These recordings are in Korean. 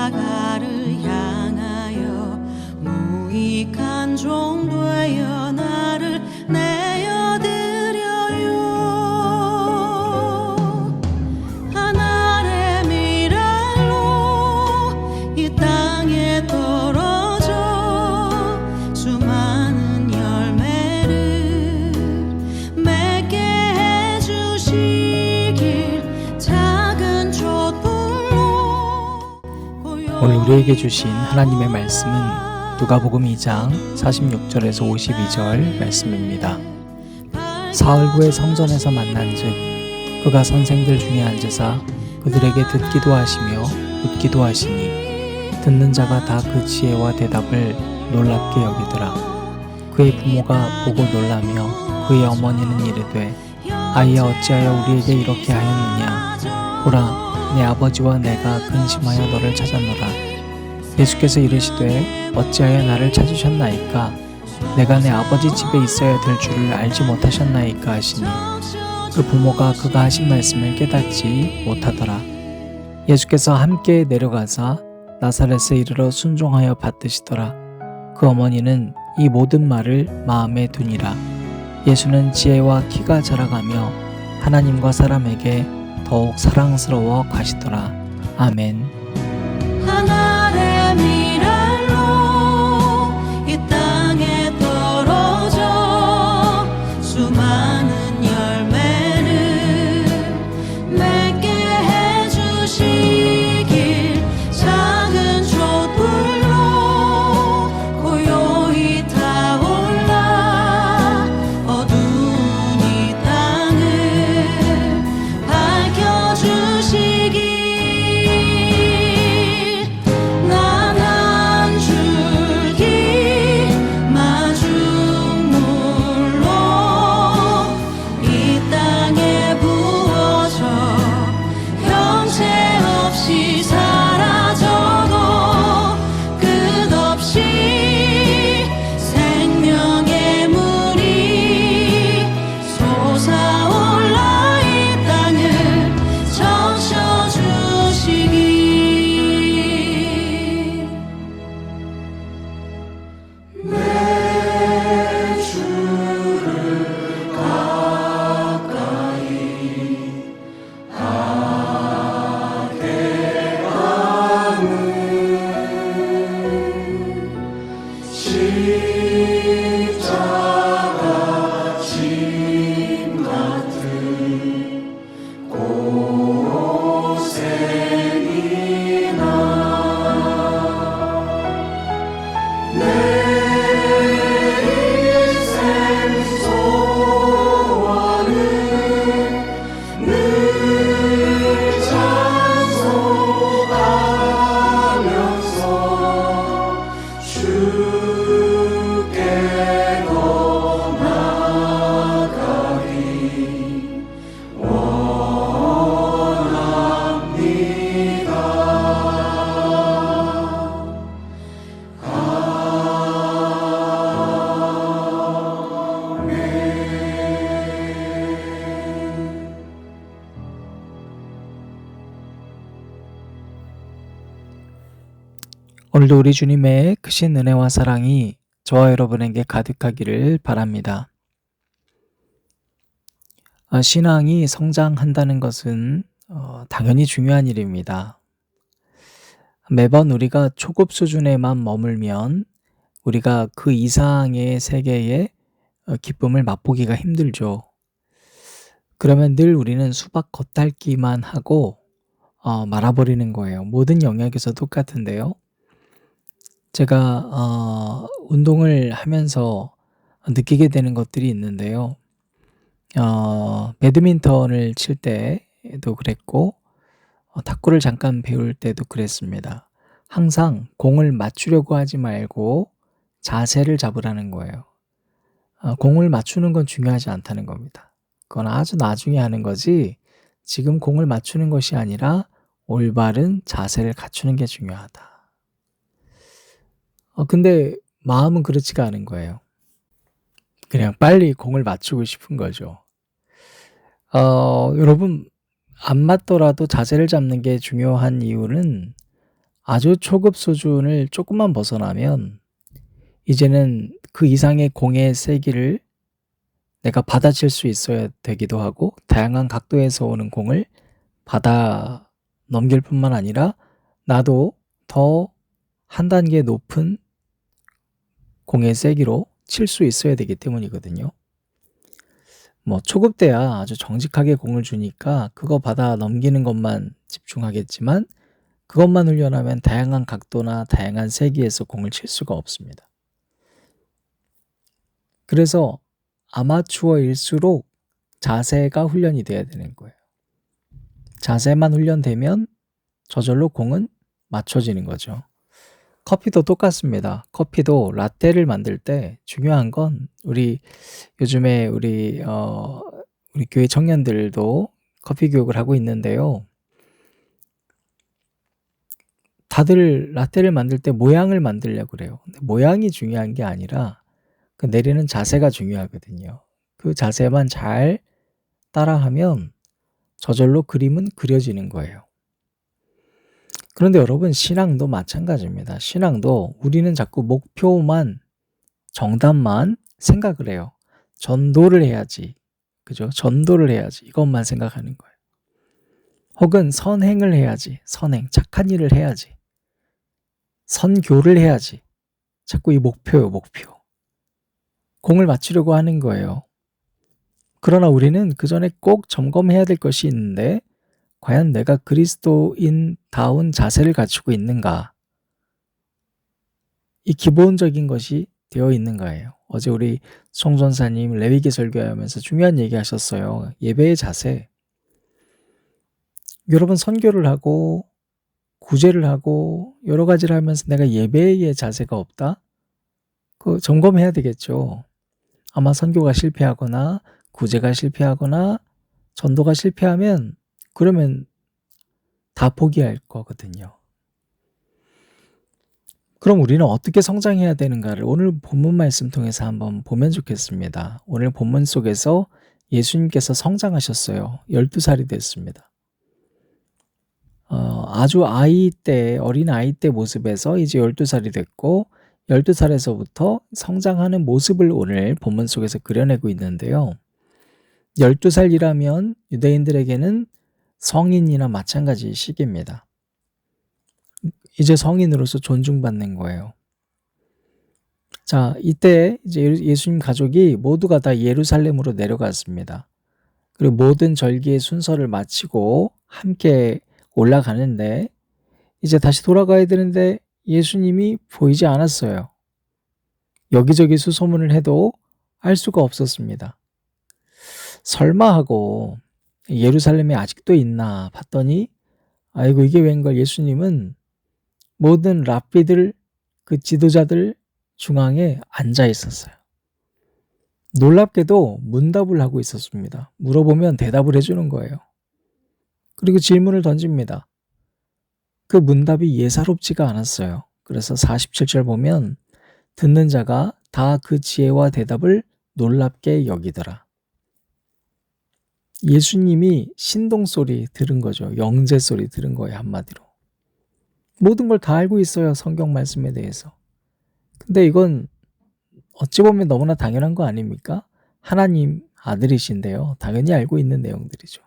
십자가를 향하여 무익한 종 되어 나를 내어드려요. 하늘의 미랄로 이 땅에 떨어져 수많은 열매를 맺게 해주시길 작은 촛불로. 오늘 우리에게 주신 하나님의 말씀은 누가복음 2장 46절에서 52절 말씀입니다. 사흘 후에 성전에서 만난즉 그가 선생들 중에 앉으사 그들에게 듣기도 하시며 묻기도 하시니 듣는 자가 다 그 지혜와 대답을 놀랍게 여기더라. 그의 부모가 보고 놀라며 그의 어머니는 이르되 아이야 어찌하여 우리에게 이렇게 하였느냐. 보라 내 아버지와 내가 근심하여 너를 찾았노라. 예수께서 이르시되 어찌하여 나를 찾으셨나이까. 내가 내 아버지 집에 있어야 될 줄을 알지 못하셨나이까 하시니 그 부모가 그가 하신 말씀을 깨닫지 못하더라. 예수께서 함께 내려가사 나사렛에 이르러 순종하여 받드시더라. 그 어머니는 이 모든 말을 마음에 두니라. 예수는 지혜와 키가 자라가며 하나님과 사람에게 더욱 사랑스러워 가시더라. 아멘. 하늘의 미랄로 이 땅에 떨어져 수많은 열매를 맺게 해주시길 작은 촛불로 고요히 타올라 어두운 이 땅을 밝혀주시길. 십자가 짐 같은 고생이나 내 인생 소원은 늘 찬송하면서 주께로 나가기 원합니다. 아멘. 오늘도 우리 주님의 크신 은혜와 사랑이 저와 여러분에게 가득하기를 바랍니다. 신앙이 성장한다는 것은 당연히 중요한 일입니다. 매번 우리가 초급 수준에만 머물면 우리가 그 이상의 세계의 기쁨을 맛보기가 힘들죠. 그러면 늘 우리는 수박 겉핥기만 하고 말아버리는 거예요. 모든 영역에서 똑같은데요. 제가 운동을 하면서 느끼게 되는 것들이 있는데요. 배드민턴을 칠 때도 그랬고 탁구를 잠깐 배울 때도 그랬습니다. 항상 공을 맞추려고 하지 말고 자세를 잡으라는 거예요. 공을 맞추는 건 중요하지 않다는 겁니다. 그건 아주 나중에 하는 거지 지금 공을 맞추는 것이 아니라 올바른 자세를 갖추는 게 중요하다. 근데 마음은 그렇지가 않은 거예요. 그냥 빨리 공을 맞추고 싶은 거죠. 여러분 안 맞더라도 자세를 잡는 게 중요한 이유는 아주 초급 수준을 조금만 벗어나면 이제는 그 이상의 공의 세기를 내가 받아칠 수 있어야 되기도 하고, 다양한 각도에서 오는 공을 받아 넘길 뿐만 아니라 나도 더 한 단계 높은 공의 세기로 칠 수 있어야 되기 때문이거든요. 초급 때야 아주 정직하게 공을 주니까 그거 받아 넘기는 것만 집중하겠지만, 그것만 훈련하면 다양한 각도나 다양한 세기에서 공을 칠 수가 없습니다. 그래서 아마추어일수록 자세가 훈련이 돼야 되는 거예요. 자세만 훈련되면 저절로 공은 맞춰지는 거죠. 커피도 똑같습니다. 커피도 라떼를 만들 때 중요한 건, 요즘에 우리 교회 청년들도 커피 교육을 하고 있는데요. 다들 라떼를 만들 때 모양을 만들려고 그래요. 근데 모양이 중요한 게 아니라 그 내리는 자세가 중요하거든요. 그 자세만 잘 따라하면 저절로 그림은 그려지는 거예요. 그런데 여러분, 신앙도 마찬가지입니다. 신앙도 우리는 자꾸 목표만, 정답만 생각을 해요. 전도를 해야지, 그죠? 전도를 해야지, 이것만 생각하는 거예요. 혹은 선행을 해야지, 선행, 착한 일을 해야지, 선교를 해야지. 자꾸 이 목표요, 목표. 공을 맞추려고 하는 거예요. 그러나 우리는 그 전에 꼭 점검해야 될 것이 있는데, 과연 내가 그리스도인다운 자세를 갖추고 있는가? 이 기본적인 것이 되어 있는가예요. 어제 우리 송 전사님 레위기 설교하면서 중요한 얘기 하셨어요. 예배의 자세. 여러분, 선교를 하고 구제를 하고 여러 가지를 하면서 내가 예배의 자세가 없다? 그 점검해야 되겠죠. 아마 선교가 실패하거나 구제가 실패하거나 전도가 실패하면, 그러면 다 포기할 거거든요. 그럼 우리는 어떻게 성장해야 되는가를 오늘 본문 말씀 통해서 한번 보면 좋겠습니다. 오늘 본문 속에서 예수님께서 성장하셨어요. 12살이 됐습니다. 아주 어린 아이 때 모습에서 이제 12살이 됐고, 12살에서부터 성장하는 모습을 오늘 본문 속에서 그려내고 있는데요. 12살이라면 유대인들에게는 성인이나 마찬가지 시기입니다. 이제 성인으로서 존중받는 거예요. 자, 이때 이제 예수님 가족이 모두가 다 예루살렘으로 내려갔습니다. 그리고 모든 절기의 순서를 마치고 함께 올라가는데, 이제 다시 돌아가야 되는데 예수님이 보이지 않았어요. 여기저기 수소문을 해도 알 수가 없었습니다. 설마 하고 예루살렘에 아직도 있나 봤더니, 아이고 이게 웬걸, 예수님은 모든 랍비들, 그 지도자들 중앙에 앉아 있었어요. 놀랍게도 문답을 하고 있었습니다. 물어보면 대답을 해주는 거예요. 그리고 질문을 던집니다. 그 문답이 예사롭지가 않았어요. 그래서 47절 보면, 듣는 자가 다 그 지혜와 대답을 놀랍게 여기더라. 예수님이 신동소리 들은 거죠. 영재소리 들은 거예요, 한마디로. 모든 걸 다 알고 있어요, 성경 말씀에 대해서. 근데 이건 어찌 보면 너무나 당연한 거 아닙니까? 하나님 아들이신데요. 당연히 알고 있는 내용들이죠.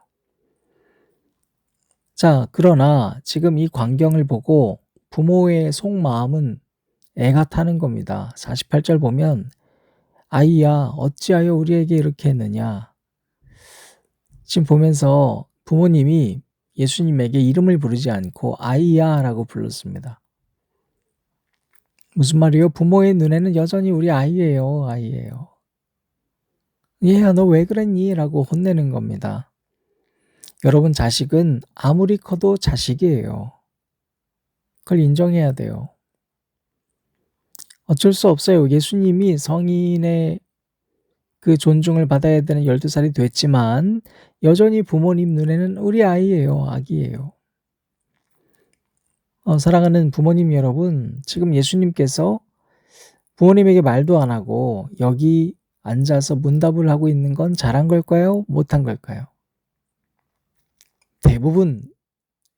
자, 그러나 지금 이 광경을 보고 부모의 속마음은 애가 타는 겁니다. 48절 보면, 아이야, 어찌하여 우리에게 이렇게 했느냐. 지금 보면서 부모님이 예수님에게 이름을 부르지 않고 아이야 라고 불렀습니다. 무슨 말이에요? 부모의 눈에는 여전히 우리 아이예요, 아이예요. 얘야, 너 왜 그랬니? 라고 혼내는 겁니다. 여러분, 자식은 아무리 커도 자식이에요. 그걸 인정해야 돼요. 어쩔 수 없어요. 예수님이 성인의 그 존중을 받아야 되는 12살이 됐지만 여전히 부모님 눈에는 우리 아이예요, 아기예요. 사랑하는 부모님 여러분, 지금 예수님께서 부모님에게 말도 안 하고 여기 앉아서 문답을 하고 있는 건 잘한 걸까요? 못한 걸까요? 대부분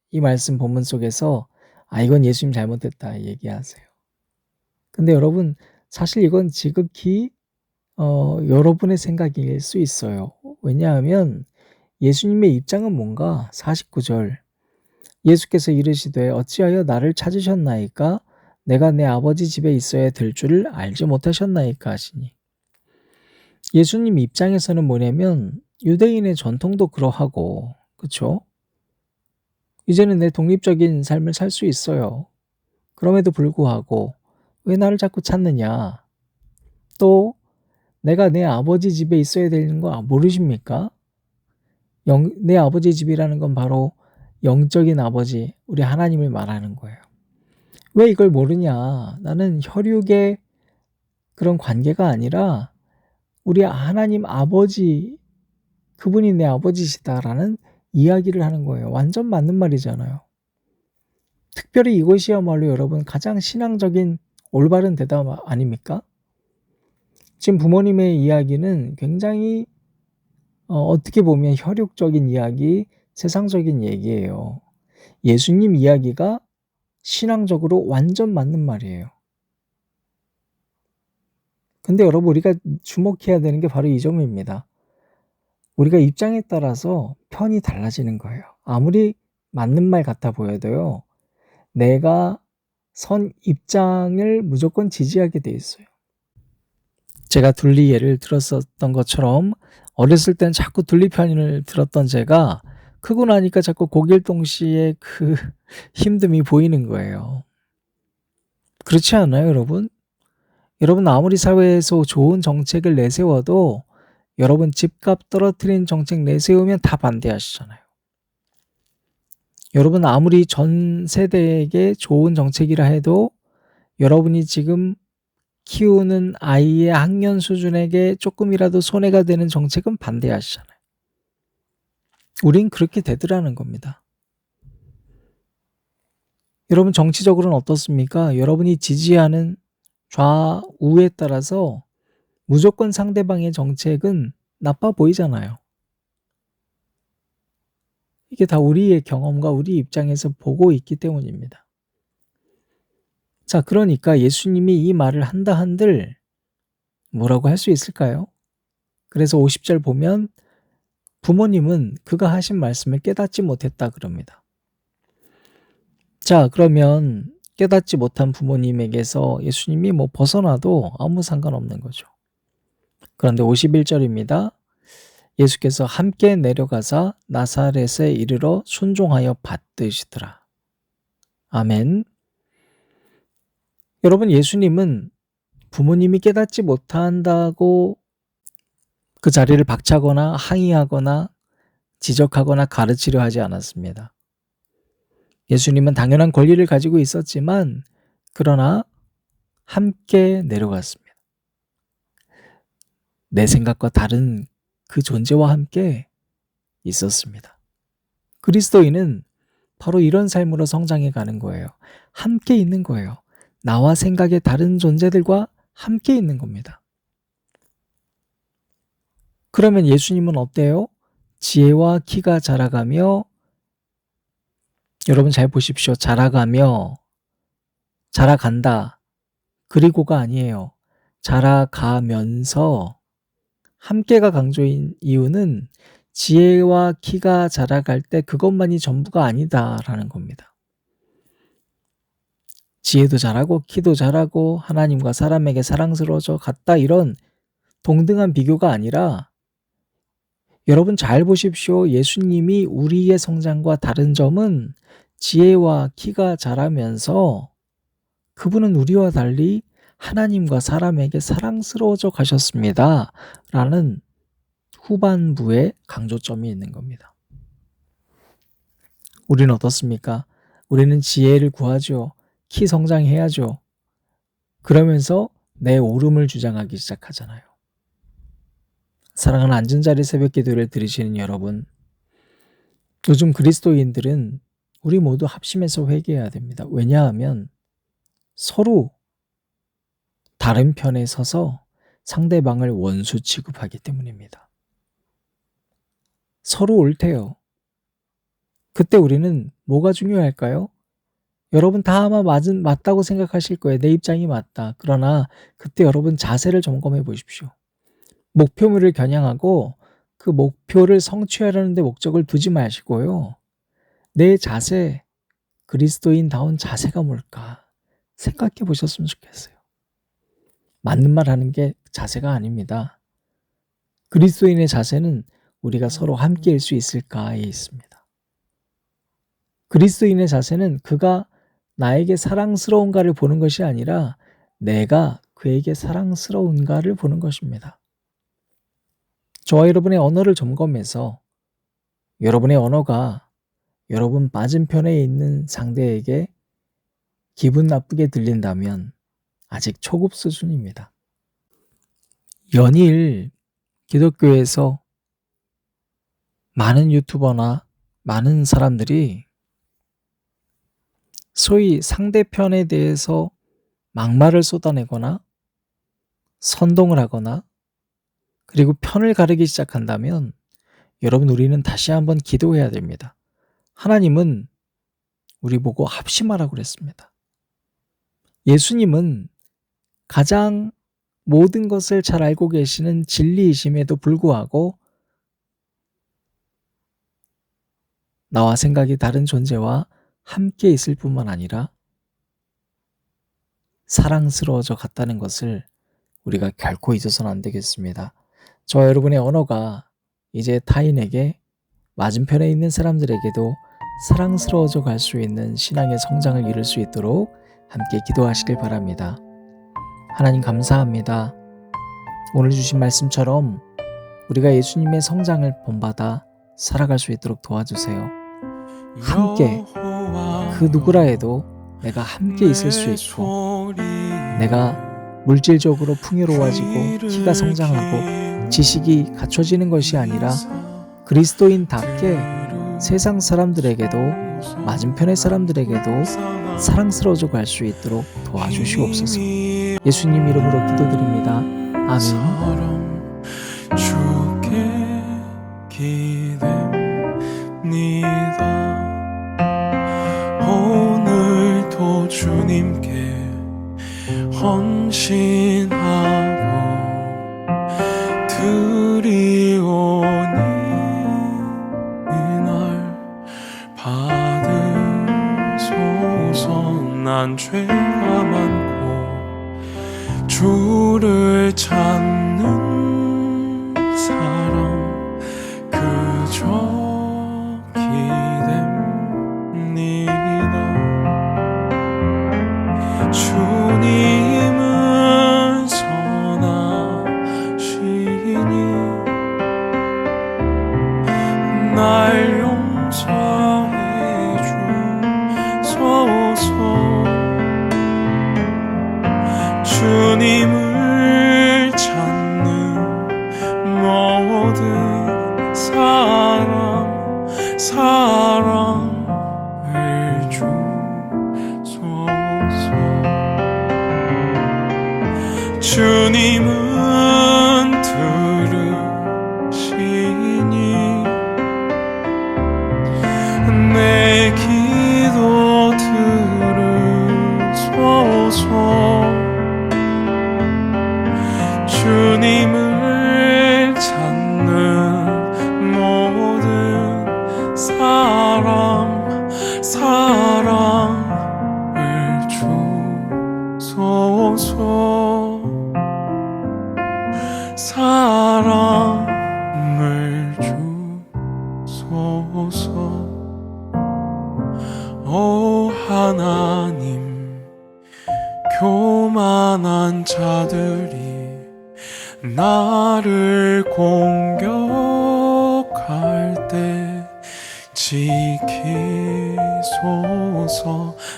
이 말씀 본문 속에서 이건 예수님 잘못됐다 얘기하세요. 근데 여러분, 사실 이건 지극히 여러분의 생각일 수 있어요. 왜냐하면 예수님의 입장은 뭔가 49절 예수께서 이르시되 어찌하여 나를 찾으셨나이까? 내가 내 아버지 집에 있어야 될 줄을 알지 못하셨나이까 하시니. 예수님 입장에서는 뭐냐면 유대인의 전통도 그러하고, 그쵸? 이제는 내 독립적인 삶을 살 수 있어요. 그럼에도 불구하고 왜 나를 자꾸 찾느냐? 또 내가 내 아버지 집에 있어야 되는 거 모르십니까? 내 아버지 집이라는 건 바로 영적인 아버지, 우리 하나님을 말하는 거예요. 왜 이걸 모르냐? 나는 혈육의 그런 관계가 아니라 우리 하나님 아버지, 그분이 내 아버지시다라는 이야기를 하는 거예요. 완전 맞는 말이잖아요. 특별히 이것이야말로 여러분 가장 신앙적인 올바른 대답 아닙니까? 지금 부모님의 이야기는 굉장히 어떻게 보면 혈육적인 이야기, 세상적인 얘기예요. 예수님 이야기가 신앙적으로 완전 맞는 말이에요. 근데 여러분, 우리가 주목해야 되는 게 바로 이 점입니다. 우리가 입장에 따라서 편이 달라지는 거예요. 아무리 맞는 말 같아 보여도요, 내가 선 입장을 무조건 지지하게 돼 있어요. 제가 둘리 예를 들었었던 것처럼 어렸을 땐 자꾸 둘리 편을 들었던 제가 크고 나니까 자꾸 고길동 씨의 그 힘듦이 보이는 거예요. 그렇지 않아요, 여러분? 여러분, 아무리 사회에서 좋은 정책을 내세워도 여러분 집값 떨어뜨린 정책 내세우면 다 반대하시잖아요. 여러분, 아무리 전 세대에게 좋은 정책이라 해도 여러분이 지금 키우는 아이의 학년 수준에게 조금이라도 손해가 되는 정책은 반대하시잖아요. 우린 그렇게 되더라는 겁니다. 여러분, 정치적으로는 어떻습니까? 여러분이 지지하는 좌우에 따라서 무조건 상대방의 정책은 나빠 보이잖아요. 이게 다 우리의 경험과 우리 입장에서 보고 있기 때문입니다. 자, 그러니까 예수님이 이 말을 한다 한들 뭐라고 할 수 있을까요? 그래서 50절 보면 부모님은 그가 하신 말씀을 깨닫지 못했다 그럽니다. 자, 그러면 깨닫지 못한 부모님에게서 예수님이 벗어나도 아무 상관없는 거죠. 그런데 51절입니다. 예수께서 함께 내려가사 나사렛에 이르러 순종하여 받드시더라. 아멘. 여러분, 예수님은 부모님이 깨닫지 못한다고 그 자리를 박차거나 항의하거나 지적하거나 가르치려 하지 않았습니다. 예수님은 당연한 권리를 가지고 있었지만 그러나 함께 내려갔습니다. 내 생각과 다른 그 존재와 함께 있었습니다. 그리스도인은 바로 이런 삶으로 성장해 가는 거예요. 함께 있는 거예요. 나와 생각의 다른 존재들과 함께 있는 겁니다. 그러면 예수님은 어때요? 지혜와 키가 자라가며, 여러분 잘 보십시오. 자라가며, 자라간다. 그리고가 아니에요. 자라가면서, 함께가 강조인 이유는 지혜와 키가 자라갈 때 그것만이 전부가 아니다라는 겁니다. 지혜도 자라고 키도 자라고 하나님과 사람에게 사랑스러워져 갔다, 이런 동등한 비교가 아니라, 여러분 잘 보십시오. 예수님이 우리의 성장과 다른 점은 지혜와 키가 자라면서 그분은 우리와 달리 하나님과 사람에게 사랑스러워져 가셨습니다 라는 후반부에 강조점이 있는 겁니다. 우리는 어떻습니까? 우리는 지혜를 구하죠. 키 성장해야죠. 그러면서 내 오름을 주장하기 시작하잖아요. 사랑하는 앉은자리 새벽기도를 들으시는 여러분, 요즘 그리스도인들은 우리 모두 합심해서 회개해야 됩니다. 왜냐하면 서로 다른 편에 서서 상대방을 원수 취급하기 때문입니다. 서로 옳대요. 그때 우리는 뭐가 중요할까요? 여러분 다 아마 맞다고 생각하실 거예요. 내 입장이 맞다. 그러나 그때 여러분 자세를 점검해 보십시오. 목표물을 겨냥하고 그 목표를 성취하려는 데 목적을 두지 마시고요. 내 자세, 그리스도인다운 자세가 뭘까 생각해 보셨으면 좋겠어요. 맞는 말 하는 게 자세가 아닙니다. 그리스도인의 자세는 우리가 서로 함께일 수 있을까에 있습니다. 그리스도인의 자세는 그가 나에게 사랑스러운가를 보는 것이 아니라 내가 그에게 사랑스러운가를 보는 것입니다. 저와 여러분의 언어를 점검해서 여러분의 언어가 여러분 맞은편에 있는 상대에게 기분 나쁘게 들린다면 아직 초급 수준입니다. 연일 기독교에서 많은 유튜버나 많은 사람들이 소위 상대편에 대해서 막말을 쏟아내거나 선동을 하거나 그리고 편을 가르기 시작한다면 여러분 우리는 다시 한번 기도해야 됩니다. 하나님은 우리 보고 합심하라고 그랬습니다. 예수님은 가장 모든 것을 잘 알고 계시는 진리이심에도 불구하고 나와 생각이 다른 존재와 함께 있을 뿐만 아니라 사랑스러워져 갔다는 것을 우리가 결코 잊어서는 안 되겠습니다. 저와 여러분의 언어가 이제 타인에게 맞은편에 있는 사람들에게도 사랑스러워져 갈 수 있는 신앙의 성장을 이룰 수 있도록 함께 기도하시길 바랍니다. 하나님 감사합니다. 오늘 주신 말씀처럼 우리가 예수님의 성장을 본받아 살아갈 수 있도록 도와주세요. 함께 그 누구라 해도 내가 함께 있을 수 있고 내가 물질적으로 풍요로워지고 키가 성장하고 지식이 갖춰지는 것이 아니라 그리스도인답게 세상 사람들에게도 맞은편의 사람들에게도 사랑스러워져 갈 수 있도록 도와주시옵소서. 예수님 이름으로 기도드립니다. 아멘. 주께 기대니다. 오늘도 주님께 헌신하고 드리오니 이날 받으소서. 난 죄가 많고 주를 찾는 사람 그저 기댑니다. 주님은 선하시니 날 용서해 주소서. 주님을 찾는 모든 사랑을 주소서. 주님은 들으시니 내 기도 들으소서. 주님을 찾는 모든 사랑을 주소서. 사랑을 주소서. 오 하나님, 교만한 자들이 나를 공격할 때 지키소서.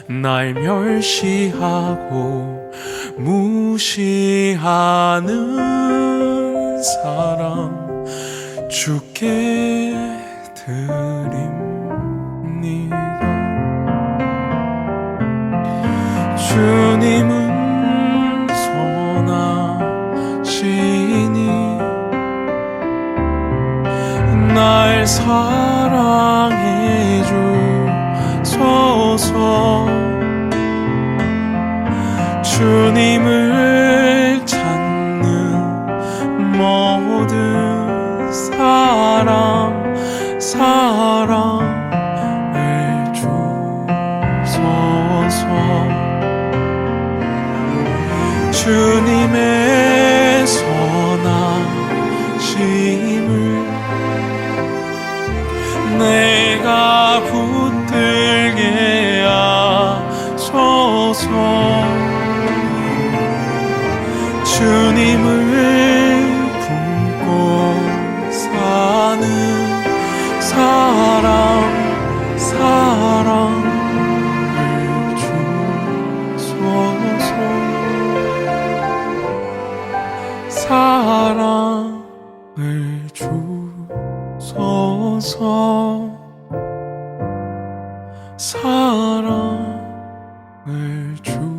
날 멸시하고 무시하는 사람 주께 드립니다. 주님은 선하시니 날 사랑해 주소서. 주님을 찾는 모든 사랑을 주소서. 주님의 선하심을 내가 붙들게 하소서. 주님을 품고 사는 사랑을 주소서. 사랑을 주소서. 사랑을 주소서.